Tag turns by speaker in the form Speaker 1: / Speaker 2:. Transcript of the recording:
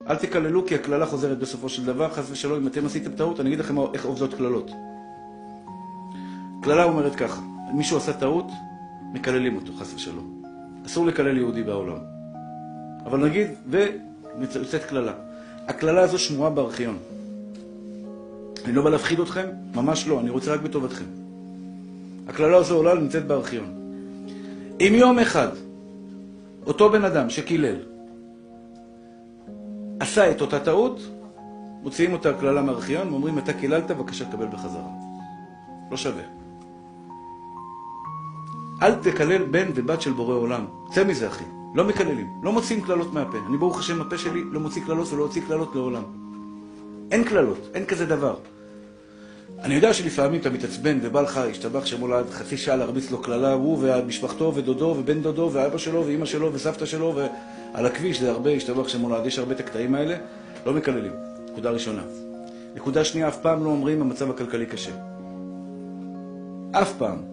Speaker 1: אל תקללו כי הכללה חוזרת בסופו של דבר, חס ושלום, אם אתם עשיתם טעות, אני אגיד לכם איך עובדות כללות. כללה אומרת ככה, מישהו עשה טעות, מקללים אותו, חס ושלום. אסור לקלל יהודי בעולם. אבל נגיד, ויוצאת כללה. הכללה הזו שמועה בארכיון. אני לא בא להפחיד אתכם, ממש לא, אני רוצה רק בטובתכם. הכללה הזו עולה נמצאת בארכיון. אם יום אחד, אותו בן אדם שקילל, עשה את אותה טעות, מוציאים אותה הכללה מהארכיון, ואומרים, אתה קיללת, בבקשה תקבל בחזרה. לא שווה. אל תקלל בן ובת של בורא עולם. צא מזה, אחי. לא מקללים. לא מוציאים כללות מהפה. אני ברוך השם, הפה שלי לא מוציא כללות ולא הוציא כללות לעולם. אין כללות. אין כזה דבר. אני יודע שלפעמים אתה מתעצבן ובא לך, השתבח שמולד חצי שעה להרביץ לו כללה, הוא ומשפחתו ודודו ובן דודו ואבא שלו ואמא שלו וסבתא שלו, ועל הכביש זה הרבה, השתבח שמולד, יש הרבה את הקטעים האלה, לא מקללים. נקודה ראשונה. נקודה שנייה, אף פעם לא אומרים המצב הכלכלי קשה. אף פעם.